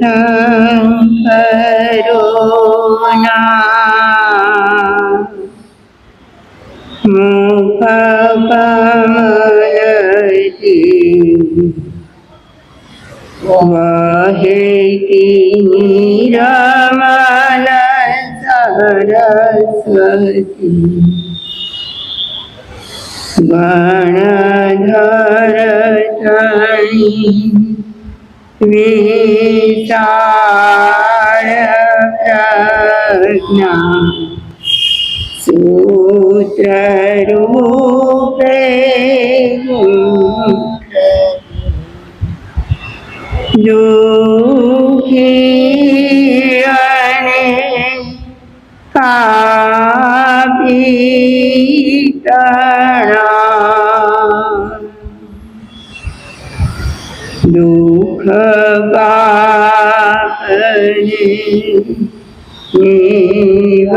કરુણા મુખ કમલથી વહેતી નિરમલ સરસ્વતી ગણધર ધણી વિશાળ પ્રજ્ઞા સૂત્ર રૂપે દુઃખી અને કાપી દુઃખ બાપને નિવારતી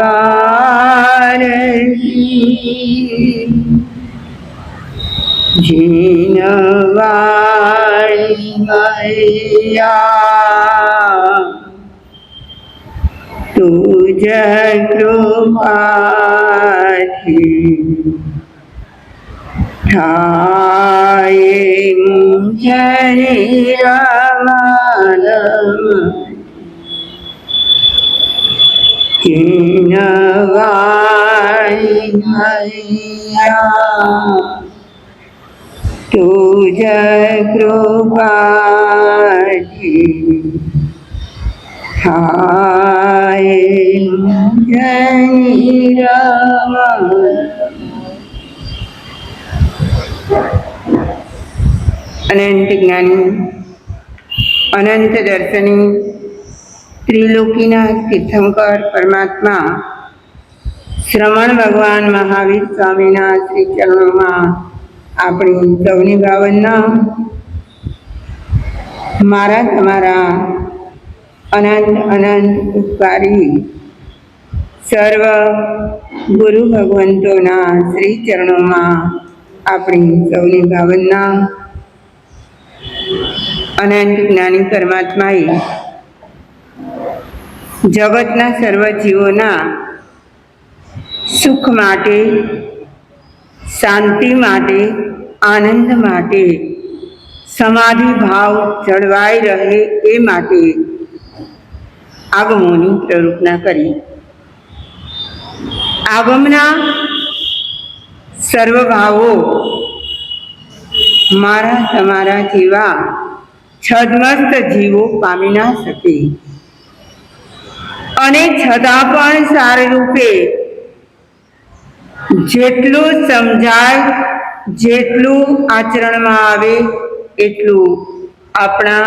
જીનવાળી મૈયા તુજ કૃપાથી થાય મુજરી રમણ જીનવાળી મૈયા તુજ કૃપાથી થાય મુજરી રમણ. અનંત જ્ઞાની અનંત દર્શની ત્રિલોકીના તીર્થંકર પરમાત્મા શ્રમણ ભગવાન મહાવીર સ્વામીના શ્રી ચરણોમાં આપણી સૌની ભાવના. મારા તમારા અનંત અનંત ઉપકારી સર્વ ગુરુ ભગવંતોના શ્રી ચરણોમાં આપણી સૌની ભાવના. અનંત જ્ઞાની પરમાત્માએ જગતના સર્વ જીવોના સુખ માટે, શાંતિ માટે, આનંદ માટે, સમાધિ ભાવ જળવાઈ રહે એ માટે આગમોની પ્રરૂપના કરી. આગમના સર્વ ભાવો મારા તમારા જેવા છદ્મસ્ત જીવો પામી ના શકે અને છતાં પણ સારરૂપે જેટલું સમજાય, જેટલું આચરણમાં આવે એટલું આપણા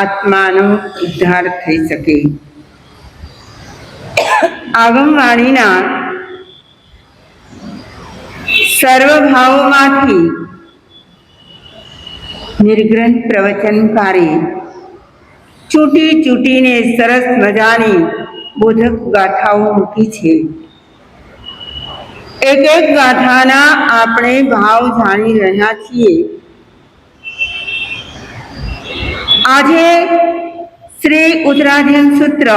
આત્માનો ઉદ્ધાર થઈ શકે. આગમવાણીના સર્વ ભાવોમાંથી નિર્ગ્રંથ પ્રવચનકારી ચૂંટી ચૂંટીને સરસ મજાની બોધક ગાથાઓ મૂકી છે. એક એક ગાથાના આપણે ભાવ જાણી રહ્યા છીએ. આજે શ્રી ઉત્તરાધ્યયન સૂત્ર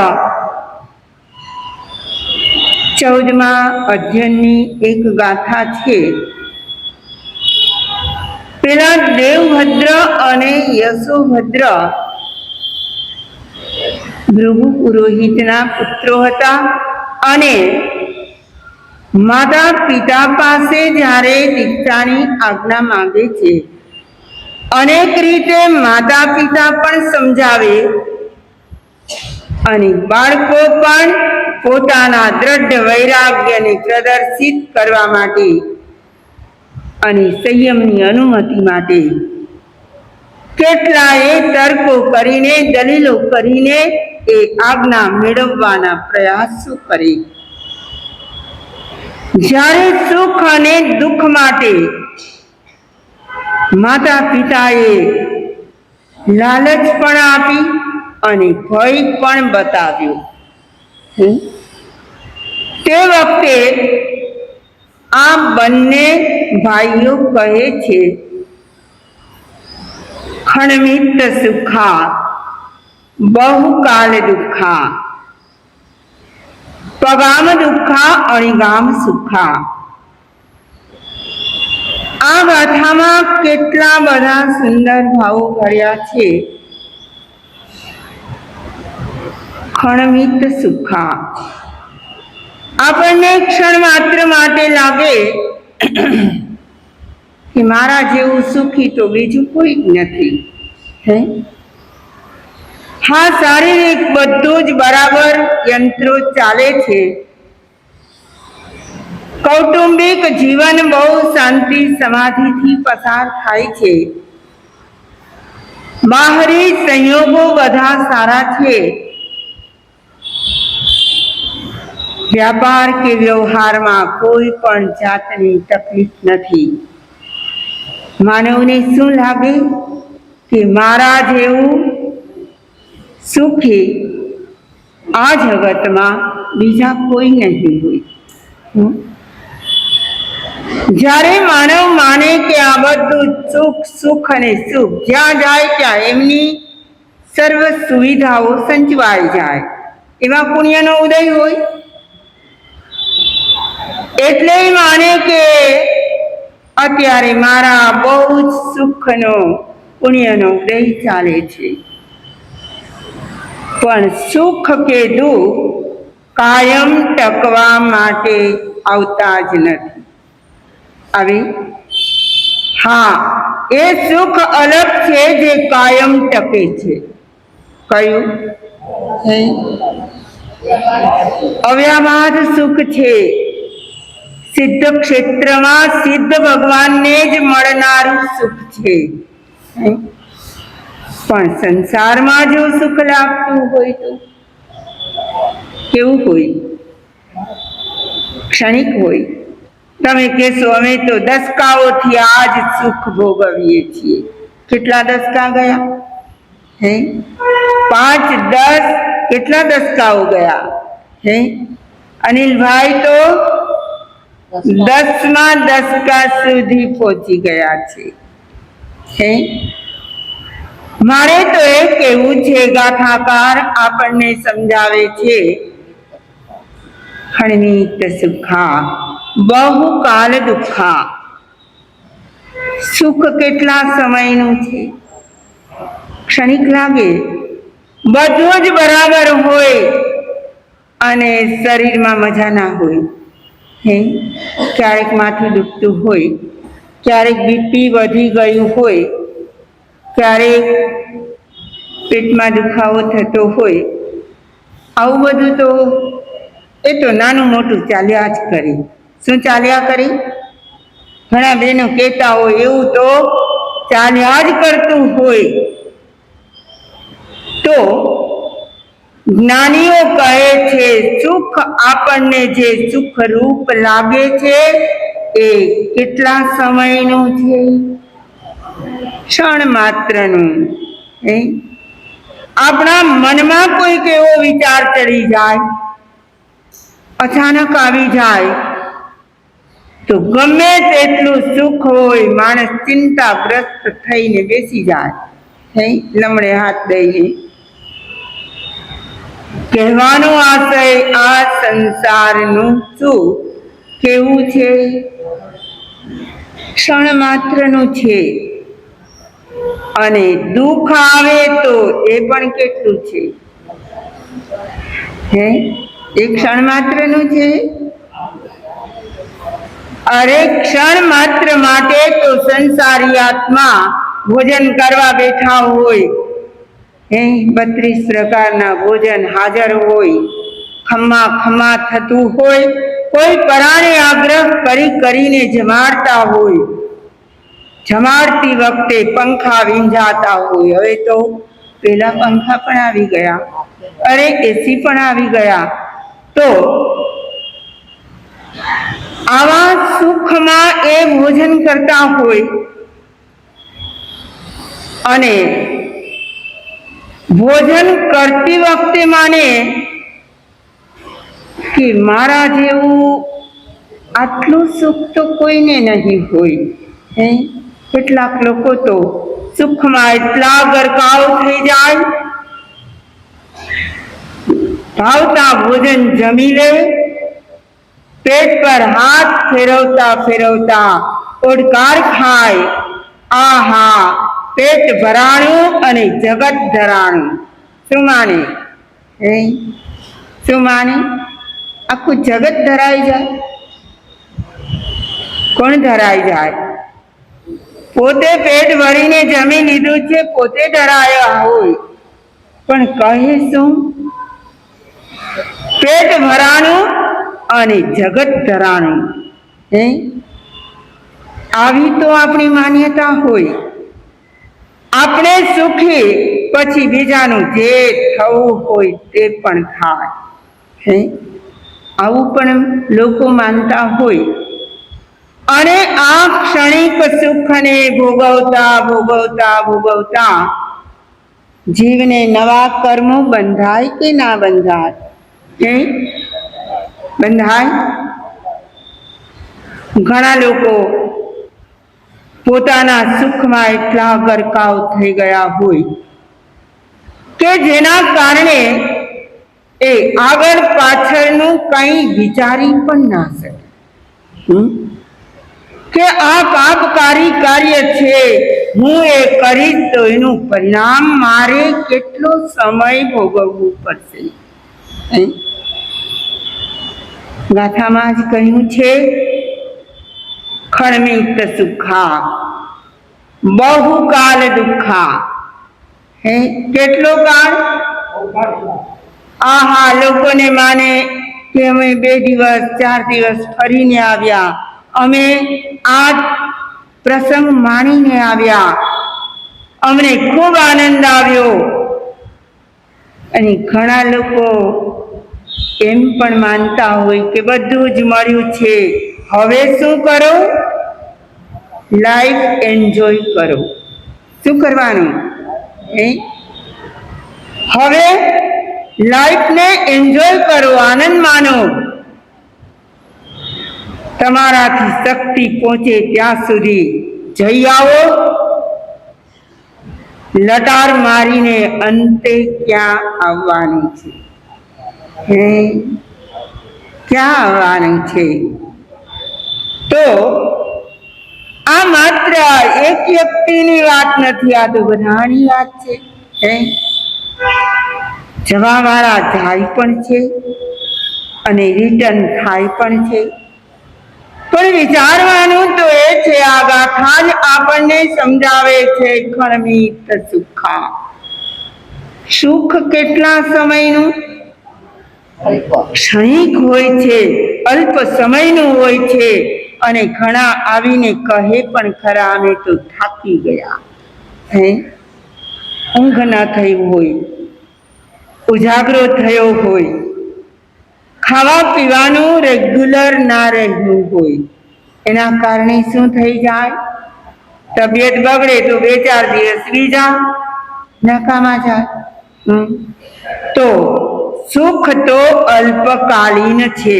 14મા અધ્યયનની એક ગાથા છે. પેલા દેવભદ્ર અને યશોભદ્ર ભૃગુ પુરોહિતના પુત્રો હતા અને માતા પિતા પાસે જ્યારે દીક્ષાની આજ્ઞા માંગે છે, અનેક રીતે માતા પિતા પણ સમજાવે અને બાળકો પણ પોતાના દ્રઢ વૈરાગ્યને પ્રદર્શિત કરવા માટે અને સંયમની અનુમતિ માટે કેટલાય તર્કો કરીને, દલીલો કરીને એ આજ્ઞા મેળવવાના પ્રયાસો કરે. જ્યારે સુખ અને દુઃખ માટે માતા પિતાએ લાલચ પણ આપી અને ભય પણ બતાવ્યો, તે વખતે આ બંને ભાઈઓ કહે છે, ખણમિત સુખા બહુકાલ દુઃખા, પગામ દુઃખા અણિગામ સુખા. આ ગાથામાં કેટલા બધા સુંદર ભાવો ભર્યા છે. ખણમિત સુખા, આપણને ક્ષણ માત્ર માટે લાગે કે મારા જેવું સુખી તો બીજું કોઈ જ નથી. હે, હા, શારીરિક બધું જ બરાબર યંત્રો ચાલે છે. કૌટુંબિક જીવન બહુ શાંતિ સમાધિથી પસાર થાય છે. બાહરી સંયોગો બધા સારા છે. વ્યાપાર કે વ્યવહારમાં કોઈ પણ જાતની તકલીફ નથી. માનવને શું લાગે કે મારા જેવું સુખી આ જગતમાં બીજા કોઈ નહીં હોય. જ્યારે માનવ માને કે આ બધું સુખ અને સુખ જ્યાં જાય ત્યાં એમની સર્વ સુવિધાઓ સંચવાઈ જાય, એમાં પુણ્યનો ઉદય હોય. એટલે માને કે અત્યારે મારા બહુ જ સુખનો પુણ્યનો ઉદય ચાલે છે. પણ સુખ કે દુઃખ કાયમ ટકવા માટે આવતા જ નથી. હવે હા, એ સુખ અલગ છે જે કાયમ ટકે છે. કયું? અવ્યાબાદ સુખ છે. સિદ્ધ ક્ષેત્રમાં સિદ્ધ ભગવાનને જ મળનારું સુખ છે. પણ સંસારમાં જો સુખ લાગતું હોય તો કેવું હોય? ક્ષણિક હોય. તમે કહેશો અમે તો દસકાઓથી આ જ સુખ ભોગવીએ છીએ. કેટલા દસકા ગયા? હે, 5, 10, કેટલા દસકાઓ ગયા? હે, અનિલભાઈ તો 10મા દસકા સુધી પહોંચી ગયા છે. હે, મારે તો એ કહેવું છે, ગાથાકાર આપણને સમજાવે છે, ખણમિત સુખા બહુકાલ દુઃખા. સુખ કેટલા સમયનું છે? ક્ષણિક લાગે. બધું જ બરાબર હોય અને શરીરમાં મજા ના હોય. હે, ક્યારેક માથું દુખતું હોય, ક્યારેક બીપી વધી ગયું હોય, ક્યારેક પેટમાં દુખાવો થતો હોય. આવું બધું તો એ તો નાનું મોટું ચાલ્યા જ કરે. શું ચાલ્યા કરે? ઘણા બહેનો કહેતા હોય એવું તો ચાલ્યા જ કરતું હોય. તો જ્ઞાનીઓ કહે છે સુખ આપણને જે સુખ રૂપ લાગે છે એ કેટલા સમયનું છે? ક્ષણ માત્રનું. આપણા મનમાં કોઈક એવો વિચાર ચડી જાય, અચાનક આવી જાય તો ગમે તેટલું સુખ હોય, માણસ ચિંતાગ્રસ્ત થઈને બેસી જાય. લમડે હાથ દઈને કહેવાનો આશય આ સંસારનું સુખ કેવું છે? ક્ષણ માત્રનું છે. અને દુઃખ આવે તો એ પણ કેટલું છે? હે, એ ક્ષણ માત્રનું છે. અરે ક્ષણ માત્ર માટે તો સંસારી આત્મા ભોજન કરવા બેઠા હોય, 32 પ્રકારના ભોજન હાજર હોય, ખમ્મા ખમ્મા થતું હોય, કોઈ પરાણે આગ્રહ કરીને જમાડતા હોય, જમાડતી વખતે પંખા વીંજાતા હોય. હવે તો પેલા પંખા પણ આવી ગયા, અરે એસી પણ આવી ગયા. તો આવા સુખમાં એ ભોજન કરતા હોય અને ભોજન કરતી વખતે માને કે મારા જેવું આટલું સુખ તો કોઈને નહીં હોય. કેટલાક લોકો તો સુખમાં એટલા ગરકાવ થઈ જાય ભાવતા ભોજન જમી લે, પેટ પર હાથ ફેરવતા ફેરવતા ઓડકાર ખાય. આહા, પેટ ભરાણું અને જગત ધરાણું. શું માને? શું માને? આખું જગત ધરાઈ જાય. કોણ ધરાઈ જાય? પોતે પેટ ભરીને જમી લીધું છે, પોતે ધરાયા હોય, પણ કહે શું? પેટ ભરાણું અને જગત ધરાણું. આવી તો આપણી માન્યતા હોય. આપણે સુખી પછી બીજાનું જે થવું હોય તે પણ થાય. આવું પણ લોકો માનતા હોય. અને આ ક્ષણિક સુખને ભોગવતા ભોગવતા ભોગવતા જીવને નવા કર્મો બંધાય કે ના બંધાય? બંધાય. ઘણા લોકો પોતાના સુખમાં એટલા ગરકાવ થઈ ગયા હોય કે જેના કારણે એ આગળ પાછળનું કંઈ વિચારી પણ ના શકે કે આ પાપકારી કાર્ય છે, હું એ કરીશ તો એનું પરિણામ મારે કેટલો સમય ભોગવવું પડશે. ગાથામાં જ કહ્યું છે, ખણમિત સુખા બહુકાલ દુઃખા. કેટલો કાળ? આહા, લોકોને માને કે અમે 2 દિવસ 4 દિવસ ફરીને આવ્યા, અમે આ પ્રસંગ માણીને આવ્યા, અમને ખૂબ આનંદ આવ્યો. અને ઘણા લોકો એમ પણ માનતા હોય કે બધું જ મળ્યું છે, હવે શું કરો? લાઈફ એન્જોય કરો. શું કરવાનું? હવે લાઈફને એન્જોય કરો, આનંદ માનો. તમારાથી શક્તિ પહોંચે ત્યાં સુધી જઈ આવો. લટાર મારીને અંતે ક્યાં આવવાનું છે? ક્યાં આવવાનું છે? તો આ માત્ર એક વ્યક્તિની વાત નથી, આ તો બધાની વાત છે. જવાવાળા જાય પણ છે અને રિટર્ન થાય પણ છે. પણ વિચારવાનું તો એ છે, આ ગાથા જ આપણને સમજાવે છે, ખણમિત સુખા. સુખ કેટલા સમયનું? ક્ષણિક હોય છે, અલ્પ સમયનું હોય છે. અને ઘણા આવીને કહે પણ ખરા, અમે તો થાકી ગયા. ઊંઘ ના થઈ હોય, ઉજાગરો થયો હોય, ખાવા પીવાનું રેગ્યુલર ના રહ્યું હોય, એના કારણે શું થઈ જાય? તબિયત બગડે તો 2-4 દિવસ બીજા નકામા જાય. તો સુખ તો અલ્પકાલીન છે,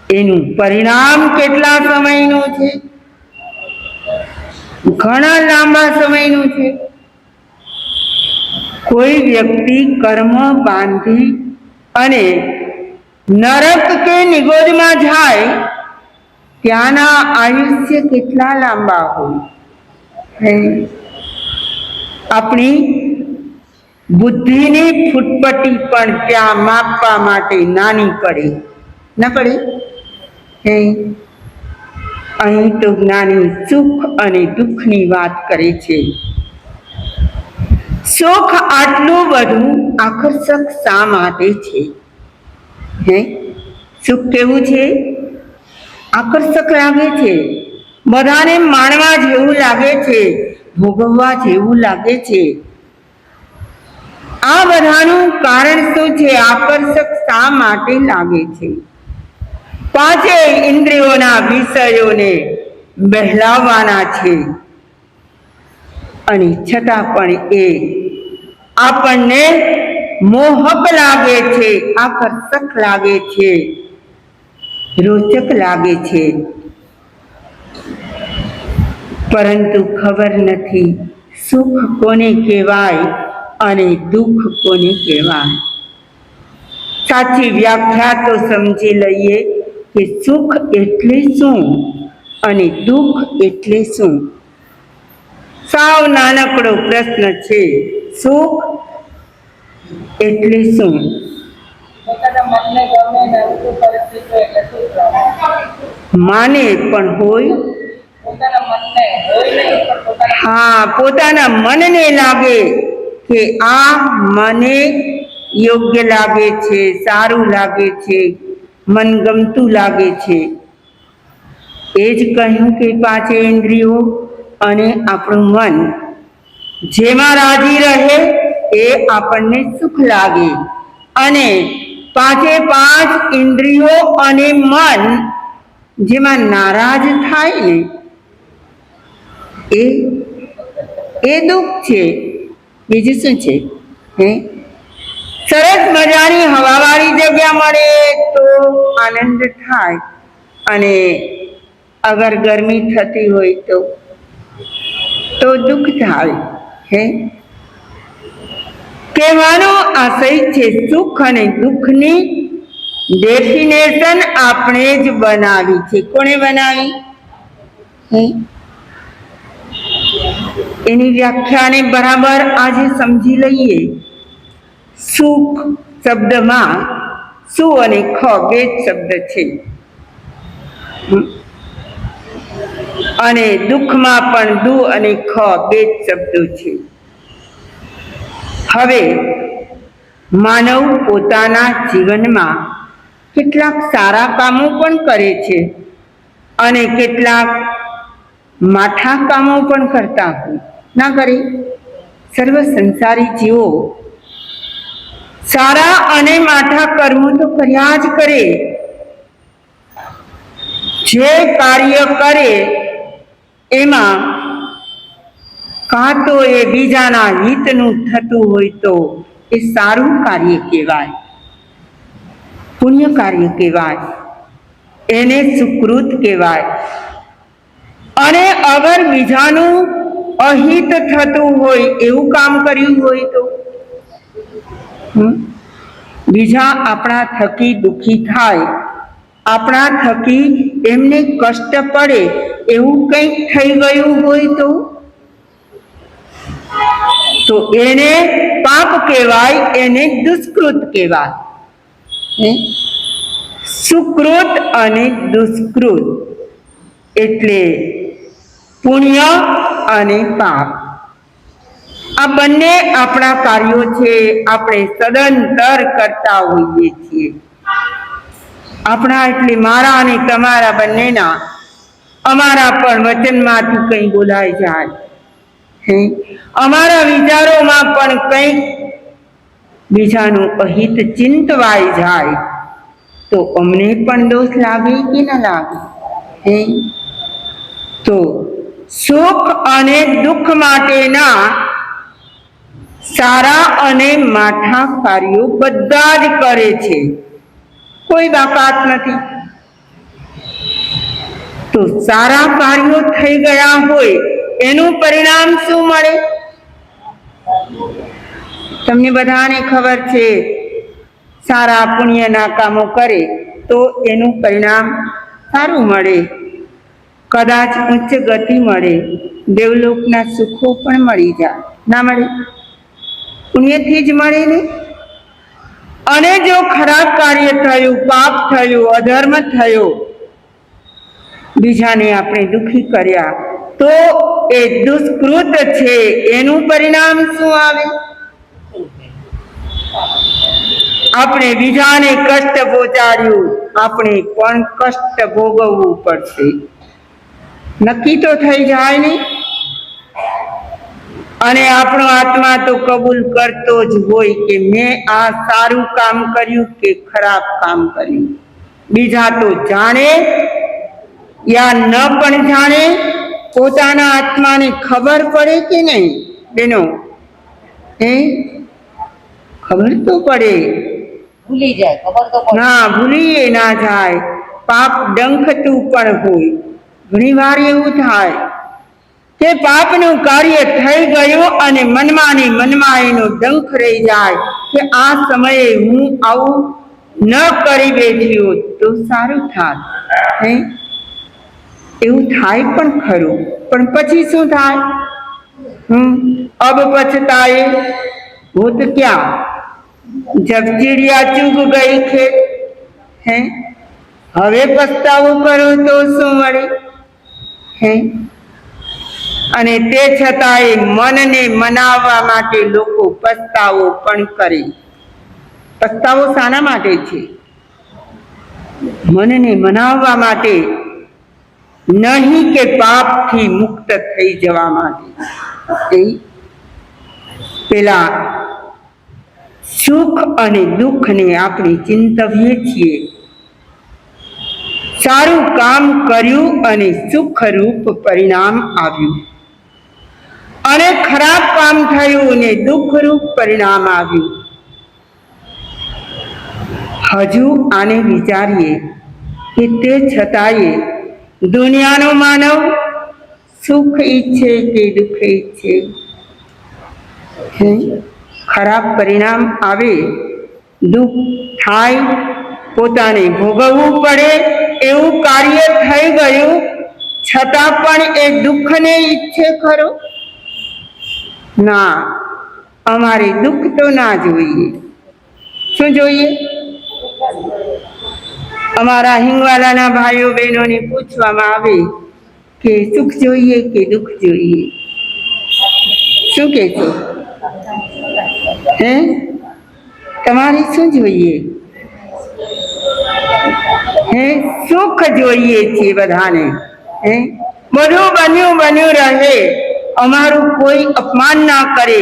એનું પરિણામ કેટલા સમયનું છે? ઘણા લાંબા સમયનું છે. કોઈ વ્યક્તિ કર્મ બાંધી અને નરક કે નિગોદમાં જાય, ત્યાંના આયુષ્ય કેટલા લાંબા હોય? આપણી બુદ્ધિની ફૂટપટ્ટી પણ ત્યાં માપવા માટે નાની પડે. ના પડે? અહીં તો જ્ઞાની સુખ અને દુઃખની વાત કરે છે. સુખ આટલું બધું આકર્ષક શા માટે છે? સુખ કેવું છે? આકર્ષક લાગે છે, બધાને માણવા જેવું લાગે છે, ભોગવવા જેવું લાગે છે. આ બધાનું કારણ શું છે? આકર્ષક શા માટે લાગે છે? 5 ઇન્દ્રિયોના વિષયોને બહેલાવવાના છે, અને છતાં પણ એ આપણને મોહક લાગે છે, આકર્ષક લાગે છે, રોચક લાગે છે. પરંતુ ખબર નથી સુખ કોને કહેવાય અને દુઃખ કોને કહેવાય. સાચી વ્યાખ્યા તો સમજી લઈએ કે સુખ એટલે શું અને દુઃખ એટલે શું. સાવ નાનકડો પ્રશ્ન છે. સુખ એટલે શું? માને પણ હોય, હા, પોતાના મનને લાગે કે આ મને યોગ્ય લાગે છે, સારું લાગે છે, મનગમતું લાગે છે. એ જ કહ્યું કે પાંચે ઇન્દ્રિયો અને આપણું મન જેમાં રાજી રહે એ આપણને સુખ લાગે, અને પાંચે પાંચ ઇન્દ્રિયો અને મન જેમાં નારાજ થાય ને એ દુઃખ છે. બીજું શું છે? સરસ મજાની હવાવાળી જગ્યા મળે તો આનંદ થાય, અને અગર ગરમી થતી હોય તો દુઃખ થાય. કહેવાનો આશય છે સુખ અને દુઃખની ડેફિનેશન આપણે જ બનાવી છે. કોણે બનાવી? એની વ્યાખ્યાને બરાબર આજે સમજી લઈએ. સુખ શબ્દમાં સુ અને ખ બે જ શબ્દ છે, અને દુઃખમાં પણ દુ અને ખ બે જ શબ્દો છે. હવે માનવ પોતાના જીવનમાં કેટલાક સારા કામો પણ કરે છે અને કેટલાક માઠા કામો પણ કરતા હોય, ના કરે? સર્વ સંસારી જીવો સારા અને માઠા કર્મો તો કર્યા જ કરે. જે કાર્ય કરે એમાં કાં તો એ બીજાના હિતનું થતું હોય તો એ સારું કાર્ય કહેવાય, પુણ્ય કાર્ય કહેવાય, એને સુકૃત કહેવાય. અને અગર બીજાનું અહિત થતું હોય એવું કામ કર્યું હોય તો બીજા આપણા થકી દુઃખી થાય, આપણા થકી એમને કષ્ટ પડે એવું કંઈક થઈ ગયું હોય તો એને પાપ કહેવાય, એને દુષ્કૃત કહેવાય. સુકૃત અને દુષ્કૃત એટલે પુણ્ય અને પાપ. આ બંને આપણા કાર્યો છે, આપણે સદંતર કરતા હોઈએ છીએ. આપણા એટલે મારા અને તમારા બંનેના, અમારા પણ વચનમાંથી કંઈ બોલાઈ જાય, અમારા વિચારોમાં પણ કંઈક બીજાનું અહિત ચિંતવાઈ જાય તો અમને પણ દોષ લાગે કે ન લાગે? તો સુખ અને દુઃખ માટેના સારા અને માઠા કાર્યો બધા જ કરે છે, કોઈ બાકાત નથી. તો સારા કાર્યો થઈ ગયા હોય એનું પરિણામ શું મળે? તમને બધાને ખબર છે, સારા પુણ્યના કામો કરે તો એનું પરિણામ સારું મળે, કદાચ ઉચ્ચ ગતિ મળે, દેવલોકના સુખો પણ મળી જાય. ના મળે? પુણ્યથી જ મળે ને. અને જો ખરાબ કાર્ય થયું, પાપ થયું, અધર્મ થયો, બીજાને આપણે દુઃખી કર્યા તો એ દુષ્કૃત છે, એનું પરિણામ શું આવે? આપણે બીજાને કષ્ટ પહોંચાડ્યું, આપણે પણ કષ્ટ ભોગવવું પડશે. નક્કી તો થઈ જાય ને. અને આપણો આત્મા તો કબૂલ કરતો જ હોય કે મેં આ સારું કામ કર્યું કે ખરાબ કામ કર્યું. બીજા તો જાણે યા ન પણ જાણે, પોતાના આત્માને ખબર પડે કે નહીં બેનો? ખબર તો પડે. ભૂલી જાય, ખબર તો પડે. ના, ભૂલી ના જાય. પાપ ડંખતું પણ હોય. ઘણી વાર એવું થાય કે પાપનું કાર્ય થઈ ગયું અને મનમાં ને મનમાં એનો ડંખ રહી જાય કે આ સમયે હું આવું ન કરી બેઠી હોત તો સારું થાત. હે એવું થાય પણ ખરું, પણ પછી શું થાય? અબ પછતાએ હોત ક્યાં, જબ ચીડિયા ચૂગ ગઈ ખેત. હે હવે પસ્તાવો કરો તો શું મળે? હે અને તે છતાંય મનને મનાવવા માટે લોકો પસ્તાવો પણ કરે. પસ્તાવો શાના માટે છે? મનને મનાવવા માટે, નહીં કે પાપથી મુક્ત થઈ જવા માટે. પેલા સુખ અને દુઃખને આપણે ચિંતવીએ છીએ. સારું કામ કર્યું અને સુખરૂપ પરિણામ આવ્યું, અને ખરાબ કામ થયું અને દુઃખરૂપ પરિણામ આવ્યું. હજુ આને વિચારીએ કે તે છતાંય દુનિયાનો માનવ સુખ ઈચ્છે કે દુઃખ ઈચ્છે? ખરાબ પરિણામ આવે, દુઃખ થાય, પોતાને ભોગવવું પડે એવું કાર્ય થઈ ગયું, છતાં પણ એ દુઃખને ઈચ્છે ખરો? ના, અમારે દુઃખ તો ના જોઈએ. શું જોઈએ? અમારા હિંગવાલાના ભાઈઓ બહેનોને પૂછવામાં આવે કે સુખ જોઈએ કે દુઃખ જોઈએ? શું કહેશો? હે તમારે શું જોઈએ? હે સુખ જોઈએ છે બધાને. હે બધું બન્યું રહે, અમારું કોઈ અપમાન ના કરે,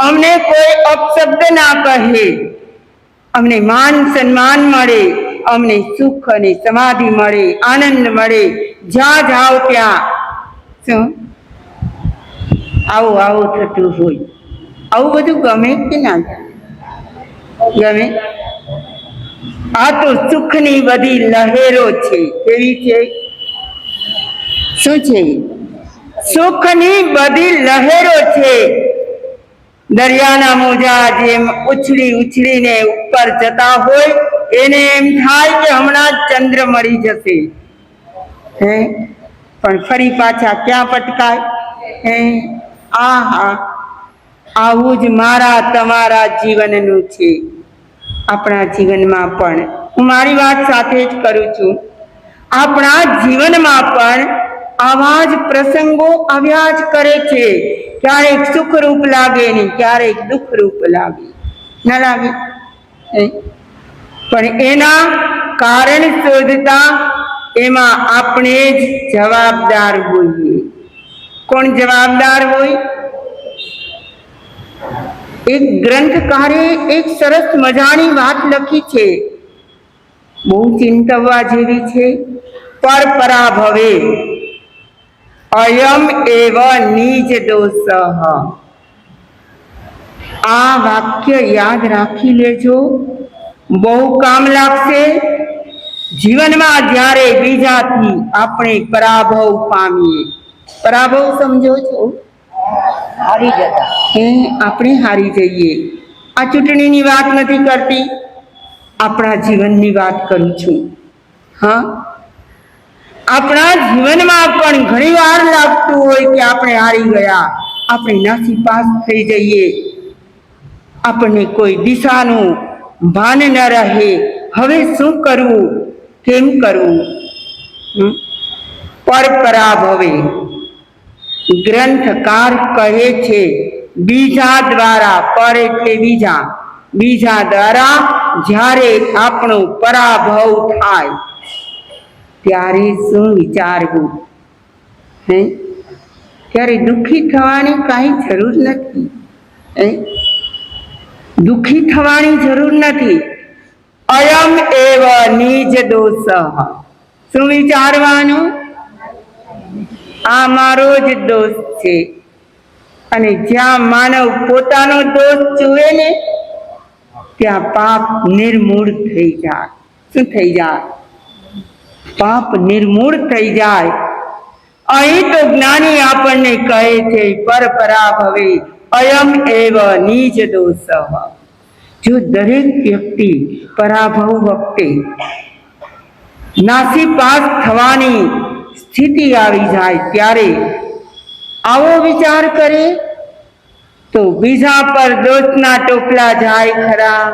અમને કોઈ અપશબ્દ ના કહે, અમને માન સન્માન મળે, અમને સુખ અને સમાધિ મળે, આનંદ મળે, જ્યાં જાઓ ત્યાં. શું આવું થતું હોય? આવું બધું ગમે કે ના ગમે? આ તો સુખની બધી લહેરો છે. કેવી છે? શું છે? સુખની બધી લહેરો છે. દરિયાના મોજા જેમ ઉછળીને ઉપર જતા હોય, એને એમ થાય કે હમણાં ચંદ્ર મળી જશે. હે પણ ફરી પાછા ક્યાં પટકાય? હે આવું જ મારા તમારા જીવનનું છે. આપણા જીવનમાં પણ હું મારી વાત સાથે જ કરું છું. આપણા જીવનમાં પણ આવા જ પ્રસંગો આવ્યા જ કરે છે. ક્યારેક સુખરૂપ લાગે ને ક્યારેક દુઃખરૂપ લાગે, ના લાગે? પણ એના કારણ શોધતા એમાં આપણે જ જવાબદાર હોઈએ. કોણ જવાબદાર હોય? એક ગ્રંથકારે એક સરસ મજાની વાત લખી છે, બહુ ચિંતવવા જેવી છે. પરપરાભવે અયમ એવ નિજ દોષ. આ વાક્ય યાદ રાખી લેજો, બહુ કામ લાગશે. જીવનમાં જ્યારે બીજાથી આપણે પરાભવ પામીએ, પરાભવ સમજો છો? હારી જતા. આપણે હારી જઈએ. આ ચૂંટણીની વાત નથી કરતી, આપણા જીવનની વાત કરું છું. હા, આપણા જીવનમાં પણ ઘણી વાર લાગતું હોય કે આપણે હારી ગયા, આપણે નાસીપાસ થઈ જઈએ, આપણને કોઈ દિશાનું ભાન ન રહે. હવે શું કરવું, કેમ કરવું? પરપરાભવે ગ્રંથકાર કહે છે, બીજા દ્વારા, પર એટલે બીજા દ્વારા જ્યારે આપણો પરાભવ થાય ત્યારે શું વિચારવું? ત્યારે દુઃખી થવાની કાંઈ જરૂર નથી. દુઃખી થવાની જરૂર નથી. અયમ એવ નિજ દોષ. શું વિચારવાનું? આ મારો જ દોષ છે. અને જ્યાં માનવ પોતાનો દોષ જુએ ને ત્યાં પાપ નિર્મૂળ થઈ જાય. શું થઈ જાય? પાપ નિર્મૂળ થઈ જાય. અહીં તો જ્ઞાની આપણને કહે છે, પરપરાભવે અયમ એવ નિજ દોષ. જો દરેક વ્યક્તિ પરાભવ વખતે નાસીપાસ થવાની સ્થિતિ આવી જાય ત્યારે આવો વિચાર કરે તો બીજા પર દોષના ટોપલા જાય ખરા?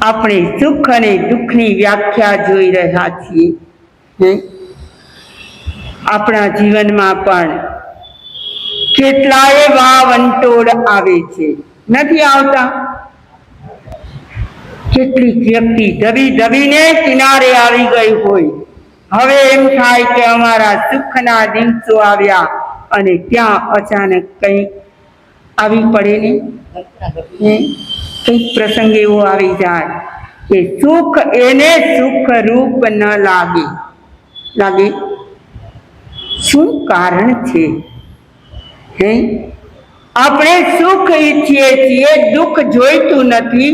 આપણે સુખ અને દુઃખની વ્યાખ્યા જોઈ રહ્યા છીએ. આપણા જીવનમાં પણ કેટલાય વાવંટોળ આવે છે, નથી આવતા? કેટલીક વ્યક્તિ દબી દબીને કિનારે આવી ગઈ હોય, હવે એમ થાય કે અમારા સુખના દિવસો આવ્યા, અને ત્યાં અચાનક કંઈક આવી પડે ને, કંઈક પ્રસંગ એવો આવી જાય કે સુખ એને સુખ રૂપ ન લાગે. શું કારણ છે? આપણે સુખ ઈચ્છીએ છીએ, દુઃખ જોઈતું નથી,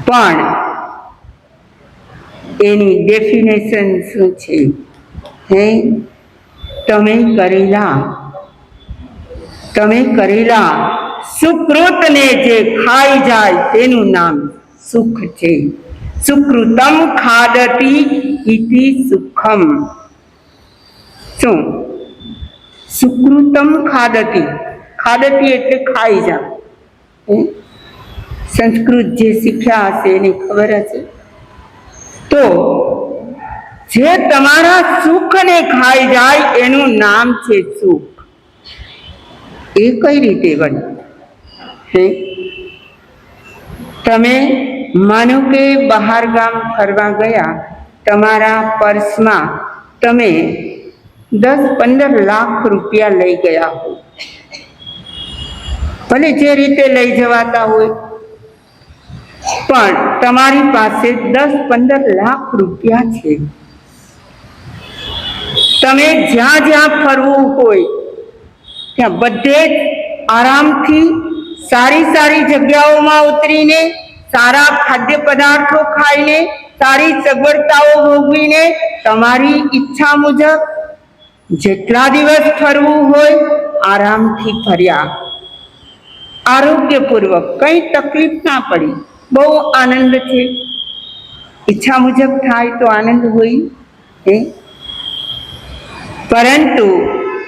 પણ એની ડેફિનેશન શું છે? તમે કરેલા સુકૃતને જે ખાઈ જાય તેનું નામ સુખ છે. સુકૃતમ ખાદતી ઇતિ સુખમ. શું? સુકૃતમ ખાદતી એટલે ખાઈ જાય. સંસ્કૃત જે શીખ્યા હશે એને ખબર હશે. તો જે તમારા સુખને ખાઈ જાય એનું નામ છે સુખ. એ કઈ રીતે બને? તમે માનો કે બહાર ગામ ફરવા ગયા, તમારા પર્સમાં તમે 10-15 લાખ રૂપિયા લઈ ગયા હો, ભલે જે રીતે લઈ જવાતા હોય, પણ તમારી પાસે 10-15 લાખ રૂપિયા છે. તમે જ્યાં જ્યાં ફરવું હોય ત્યાં બધે જ આરામથી સારી જગ્યાઓમાં ઉતરીને, સારા ખાદ્ય પદાર્થો ખાઈને, સારી સગવડતાઓ ભોગવીને, તમારી ઈચ્છા મુજબ જેટલા દિવસ ફરવું હોય આરામથી ફર્યા, આરોગ્યપૂર્વક, કંઈ તકલીફ ના પડી, બહુ આનંદ છે. ઈચ્છા મુજબ થાય તો આનંદ હોય. પરંતુ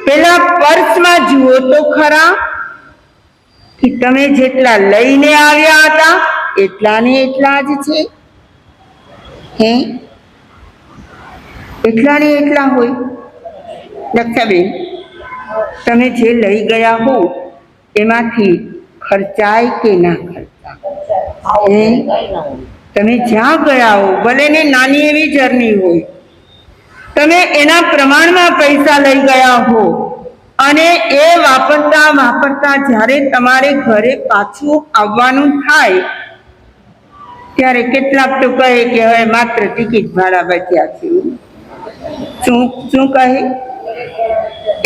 પેલા પર્સમાં જુઓ તો ખરા કે તમે જેટલા લઈને આવ્યા હતા એટલા ને એટલા જ છે. એટલા ને એટલા હોય. લક્ષાબેન, તમે જે લઈ ગયા હો એમાંથી ખર્ચાય કે ના ખર્ચાય? તમે જ્યાં ગયા હો, ભલે ને નાની એવી જર્ની હોય, તમે એના પ્રમાણમાં પૈસા લઈ ગયા હો, અને એ વાપરતા જ્યારે તમારે ઘરે પાછું આવવાનું થાય ત્યારે કેટલાક તો કહે કે હવે માત્ર ટિકિટ ભાડા બચ્યા છે. શું કહે?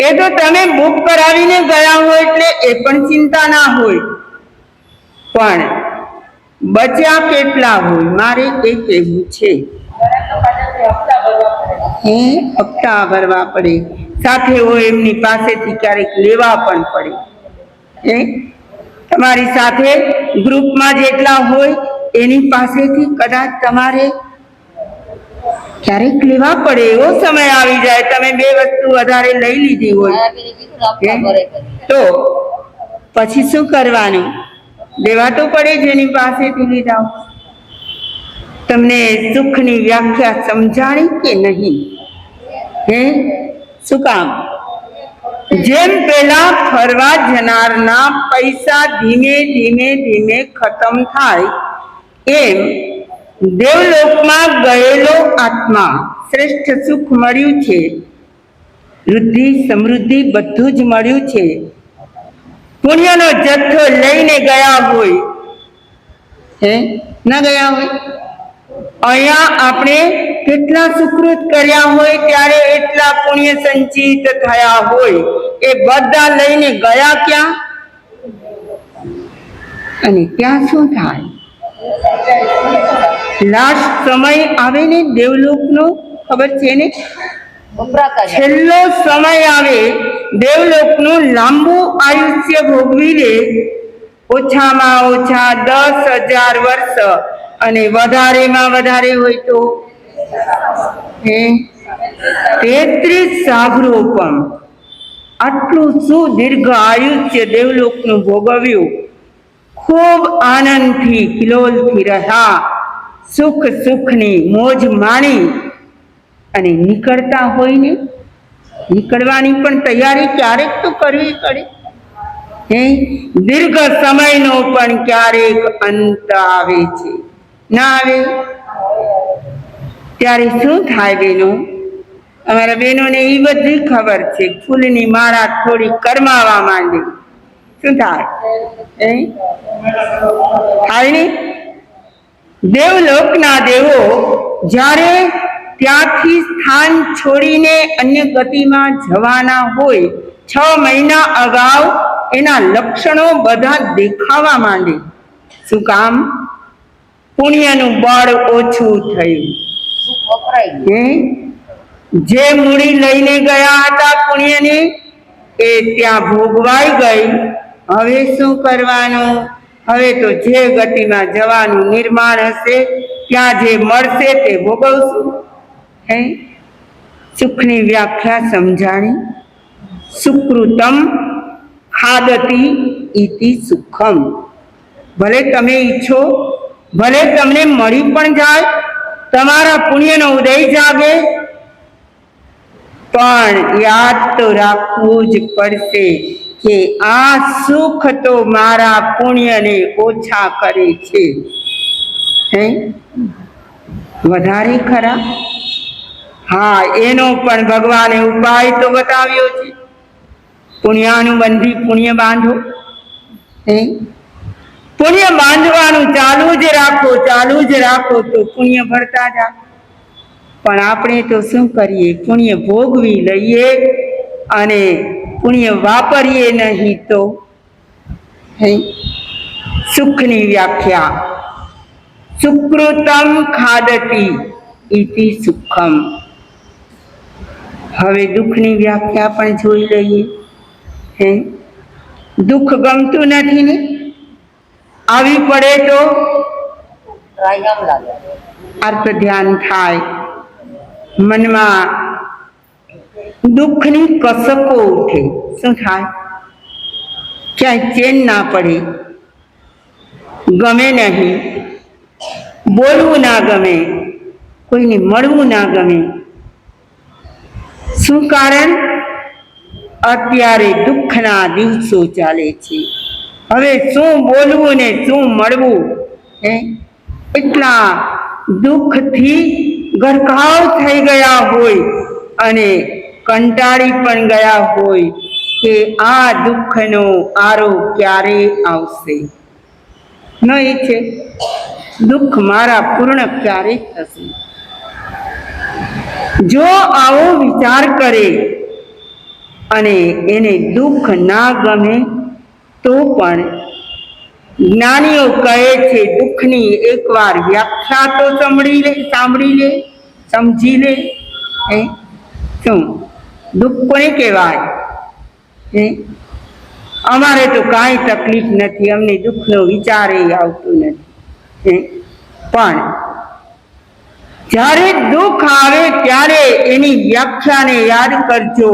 એ તો તમે બુક કરાવીને ગયા હોય એટલે એ પણ ચિંતા ના હોય, પણ બચ્યા કેટલા હોય મારે એ કહેવું છે. હપ્તા ભરવા પડે, સાથે હોય એમની પાસેથી ક્યારેક લેવા પણ પડે. તમારી સાથે ગ્રુપમાં જેટલા હોય એની પાસેથી કદાચ તમારે ક્યારેક લેવા પડે, એવો સમય આવી જાય તમે 2 વસ્તુ વધારે લઈ લીધી હોય તો પછી શું કરવાનું? લેવા તો પડે જેની પાસેથી લીધા. તમને સુખની વ્યાખ્યા સમજાણી કે નહીં? શું કામ? જેમ પેલા ફરવા જનારના પૈસા ધીમે ધીમે ખતમ થાય, એમ દેવલોકમાં ગયેલો આત્મા શ્રેષ્ઠ સુખ મળ્યું છે, વૃદ્ધિ સમૃદ્ધિ બધું જ મળ્યું છે. પુણ્યનો જથ્થો લઈને ગયા હોય, ના ગયા હોય? અહીંયા આપણે કેટલા સુકૃત કર્યા હોય ત્યારે એટલા પુણ્ય સંચિત થયા હોય, એ બધા લઈને ગયા ક્યાં? અને ત્યાં શું થાય? લાસ્ટ સમય આવે ને દેવલોકનો, ખબર છે ને? છેલ્લો સમય આવે દેવલોકનું લાંબુ આયુષ્ય ભોગવી લે, ઓછામાં ઓછા 10,000 વર્ષ અને વધારેમાં વધારે હોય તો 33 સાગરો પણ આટલું સુદીર્ઘ આયુષ્ય દેવલોકનું ભોગવ્યું, ખૂબ આનંદથી કિલોલથી રહ્યા, સુખ સુખની મોજ માણી અને નીકળતા હોય ને, નીકળવાની પણ તૈયારી ક્યારેક તો કરવી પડે. દીર્ઘ સમયનો પણ ક્યારેક અંત આવે છે, ના આવે? ત્યારે શું થાય બહેનો? અમારા બહેનોને એ બધી ખબર છે. ફૂલની માળા થોડી કરમાવા માંડે, શું થાય? થાય ને? દેવલોકના દેવો જ્યારે ત્યાંથી સ્થાન છોડીને અન્ય ગતિમાં જવાના હોય, 6 મહિના અગાઉ એના લક્ષણો બધા દેખાવા માંડે. શું કામ? પુણ્યનું બળ ઓછું થયું. સુખ વપરાય ગયું. જે મૂડી લઈને ગયા હતા પુણ્યની, એ ત્યાં ભોગવાઈ ગઈ. હવે શું કરવાનું? હવે તો જે ગતિમાં જવાનું નિર્માણ હશે, ત્યાં જે મળશે તે ભોગવશું. સુખની વ્યાખ્યા સમજાણી. સુકૃતમ ખાદતી ઇતિ સુખમ. ભલે તમે ઈચ્છો, ભલે તમને મળી પણ જાય, તમારા પુણ્યનો ઉદય જાગે, પણ યાદ તો રાખવું જ પડશે કે આ સુખ તો મારા પુણ્યને ઓછા કરે છે. વધારે ખરા? હા, એનો પણ ભગવાને ઉપાય તો બતાવ્યો છે. પુણ્યાનુબંધી પુણ્ય બાંધો. પુણ્ય બાંધવાનું ચાલુ જ રાખો, ચાલુ જ રાખો તો પુણ્ય ભરતા જાય. પણ આપણે તો શું કરીએ? પુણ્ય ભોગવી લઈએ અને પુણ્ય વાપરીએ નહીં તો. સુખની વ્યાખ્યા સુકૃતમ ખાદતી ઇતિ સુખમ. હવે દુઃખની વ્યાખ્યા પણ જોઈ લઈએ. દુઃખ ગમતું નથી ને, આવી પડે તો ત્રાહિમામ લાગે. અર્થ ધ્યાન થાય, મનમાં દુઃખની કસકો ઉઠે. શું થાય? ક્યાંય ચેન ના પડે, ગમે નહીં, બોલવું ના ગમે, કોઈને મળવું ના ગમે. શું કારણ? અત્યારે દુઃખના દિવસો ચાલે છે. હવે શું બોલવું ને શું મળવું? એટલા દુઃખથી ગરકાવ થઈ ગયા હોય અને કંટાળી પણ ગયા હોય કે આ દુઃખનો આરો ક્યારે આવશે? ન એ છે દુઃખ મારા પૂર્ણ ક્યારે થશે? જો આવો વિચાર કરે અને એને દુઃખ ના ગમે તો પણ જ્ઞાનીઓ કહે છે દુઃખની એકવાર વ્યાખ્યા તો સાંભળી લે, સમજી લે. શું દુઃખ કોને કહેવાય? અમારે તો કાંઈ તકલીફ નથી, અમને દુઃખનો વિચાર આવતો નથી. પણ જ્યારે દુઃખ આવે ત્યારે એની વ્યાખ્યાને યાદ કરજો.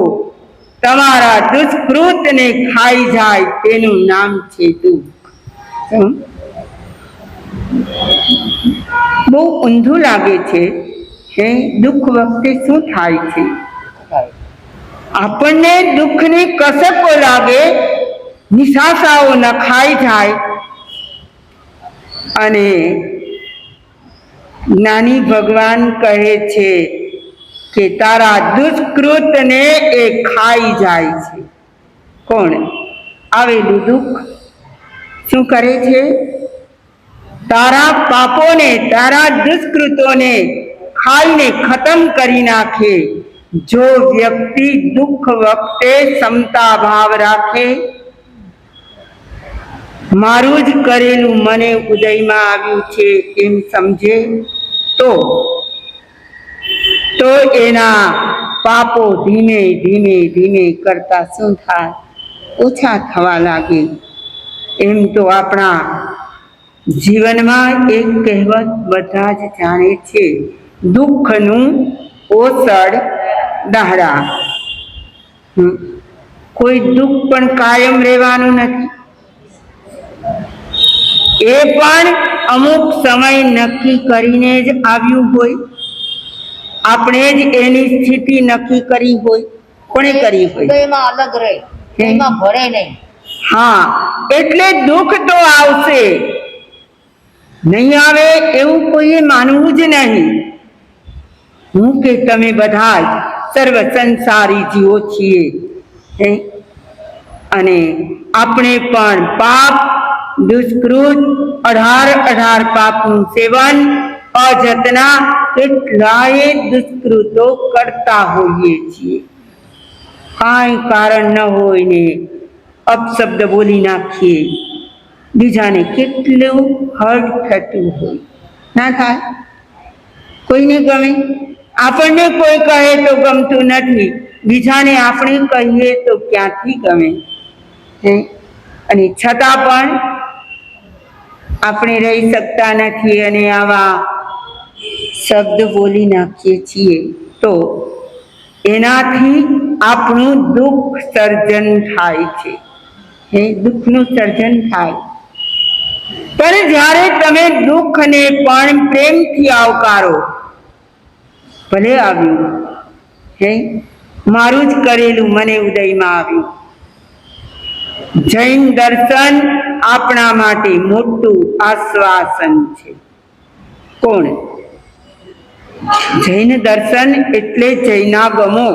તમારા દુષ્કૃતને ખાઈ જાય તેનું નામ છે દુઃખ. બહુ ઊંધું લાગે છે. દુઃખ વખતે શું થાય છે? આપણને દુઃખની કસકો લાગે, નિશાસાઓ નખાઈ જાય અને જ્ઞાની ભગવાન કહે છે કે તારા દુષ્કૃતને એ ખાઈ જાય છે. કોણ? આવેલું દુઃખ શું કરે છે? તારા પાપોને, તારા દુષ્કૃતોને ખાઈને ખતમ કરી નાખે. જો વ્યક્તિ દુઃખ વખતે ક્ષમતા ભાવ રાખે, મારું જ કરેલું મને ઉદયમાં આવ્યું છે એમ સમજે, તો તો એના પાપો ધીમે ધીમે ધીમે કરતા શું થાય? ઓછા થવા લાગે. એમ તો આપણા જીવનમાં એક કહેવત બધા જ જાણે છે, દુઃખનું ઓસડ દાહડા. કોઈ દુઃખ પણ કાયમ રહેવાનું નથી. એ પણ અમુક સમય નક્કી કરીને જ આવ્યું હોય. આપણે જ એની સ્થિતિ નક્કી કરી હોય. કોણે કરી હોય? એમાં અલગ રહે, એમાં ભળે નહીં. હા, એટલે દુઃખ તો આવશે, નહીં આવે એવું કોઈએ માનવું જ નહીં. હું કે તમે બધા સર્વ સંસારી જીવો છીએ, અને આપણે પણ પાપ, દુષ્કૃત, 18 પાપનું સેવન, અજતના કેટલાય દુષ્કૃતો કરતા હોઈએ છીએ. કાંઈ કારણ ન હોય ને અપશબ્દ બોલી નાખીએ, બીજાને કેટલું હર્ટ થતું હોય. ના થાય? કોઈને ગમે? આપણને કોઈ કહે તો ગમતું નથી, બીજાને આપણે કહીએ તો ક્યાંથી ગમે? અને છતાં પણ આપણે રહી શકતા નથી અને આવા શબ્દ બોલી નાખીએ છીએ. તો એનાથી આપણું દુઃખ સર્જન થાય છે. દુઃખનું સર્જન થાય. પણ જ્યારે તમે દુઃખને પણ પ્રેમથી આવકારો, ભલે આવ્યું, મારું જ કરેલું મને ઉદયમાં આવ્યું. જૈન દર્શન આપણા માટે મોટું આશ્વાસન છે. કોણ? જૈન દર્શન એટલે જૈનાગમો.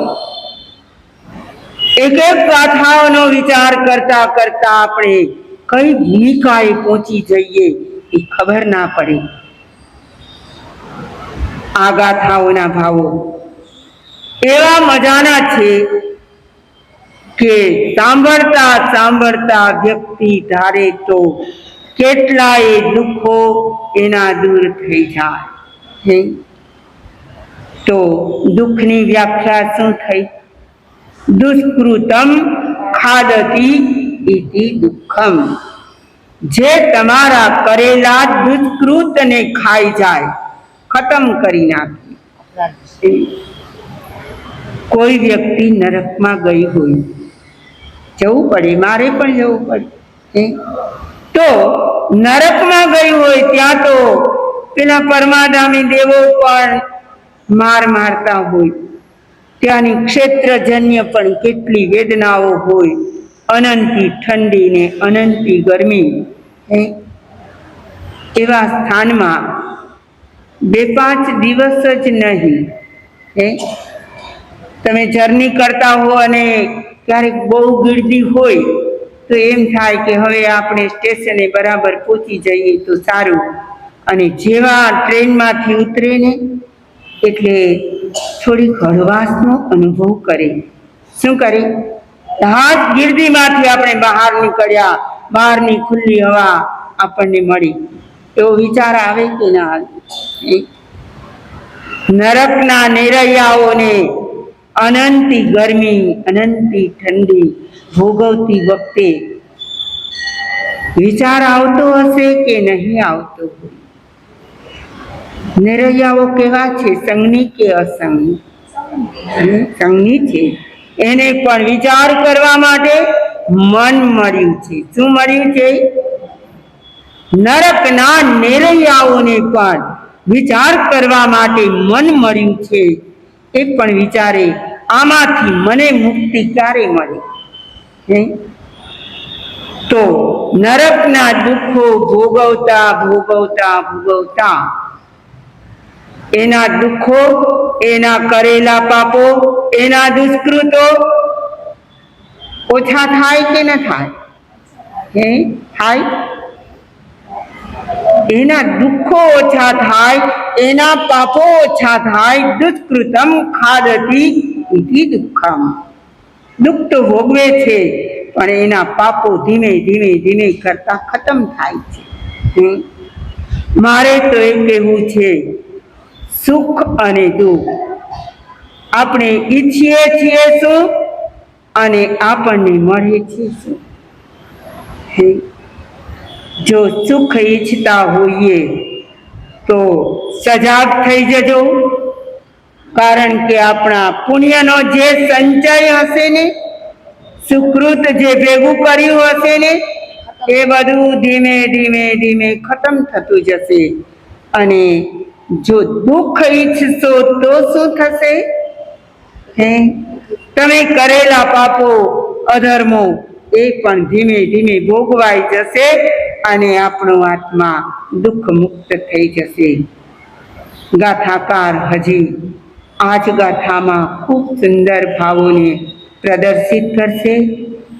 એક એક ગાથાઓનો વિચાર કરતા કરતા આપણે કઈ ભૂમિકાએ પહોંચી જઈએ એ ખબર ના પડે. આ ગાથાઓના ભાવો એવા મજાના છે કે સાંભળતા સાંભળતા વ્યક્તિ ધારે તો કેટલાય દુઃખો એના દૂર થઈ જાય. તો દુઃખની વ્યાખ્યા શું થઈ? દુષ્કૃતમ ખાદતી ઇતિ દુઃખમ. જે તમારા કરેલા દુષ્કૃતને ખાઈ જાય, ખતમ કરી નાખે. કોઈ વ્યક્તિ નરકમાં ગઈ હોય, જવું પડે, મારે પણ જવું પડે. તો નરકમાં ગઈ હોય ત્યાં તો પેલા પરમાધામી દેવો પણ માર મારતા હોય. ત્યાંની ક્ષેત્રજન્ય પણ કેટલી વેદનાઓ હોય, અનંતી ઠંડી ને અનંતી ગરમી. એવા સ્થાનમાં 2-5 દિવસ જ નહીં, તમે જર્ની કરતા હો અને ક્યારેક બહુ ગીર્દી હોય તો એમ થાય કે હવે આપણે સ્ટેશને બરાબર પહોંચી જઈએ તો સારું. અને જેવા ટ્રેનમાંથી ઉતરે ને એટલે થોડીક હળવાશનો અનુભવ કરે. શું કરે? હાથ ગીર્દીમાંથી આપણે બહાર નીકળ્યા, બહારની ખુલ્લી હવા આપણને મળી, એવો વિચાર આવે કે ના આવે? નરકના નેરૈયાઓને અનંતી ગરમી, અનંતી ઠંડી ભોગવતી વખતે વિચાર આવતો હશે કે નહીં આવતો? નેરૈયાઓ કેવા છે? સંગની કે અસંગની? સંગની છે. એને પણ વિચાર કરવા માટે મન મળ્યું છે. શું મળ્યું છે? નરકના નેરૈયાઓને પણ વિચાર કરવા માટે મન મળ્યું છે. એ પણ વિચારે આમાંથી મને મુક્તિ ક્યારે મળે? તો નરકના દુઃખો ભોગવતા ભોગવતા ભોગવતા એના દુઃખો, એના કરેલા પાપો, એના દુષ્કૃતો ઓછા થાય કે ન થાય? થાય. એના દુઃખો ઓછા થાય, એના પાપો ઓછા થાય. દુષ્કૃતમ ખાદતી ઇતિ દુઃખમ. દુઃખ તો ભોગવે છે પણ એના પાપો ધીમે ધીમે ધીમે કરતા ખતમ થાય છે. મારે તો એ કહેવું છે, સુખ અને દુઃખ આપણે ઈચ્છીએ છીએ શું અને આપણને મળે છે શું? હે, જો સુખ ઈચ્છતા હોઈએ તો સજાગ થઈ જજો, કારણ કે આપણા પુણ્યનો જે સંચય હશે ને, સુકૃત જે ભેગું કર્યું હશે ને, એ બધું ધીમે ધીમે ધીમે ખતમ થતું જશે. અને જો દુઃખ ઈચ્છશો તો શું થશે? હે, તમે કરેલા પાપો અધર્મો એ પણ ધીમે ધીમે ભોગવાઈ જશે અને આપણો આત્મા દુઃખ મુક્ત થઈ જશે. ગાથાકાર હજી આ જ ગાથામાં ખૂબ સુંદર ભાવોને પ્રદર્શિત કરશે.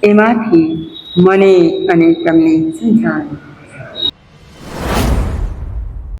એમાંથી મને અને તમને સમજાવે.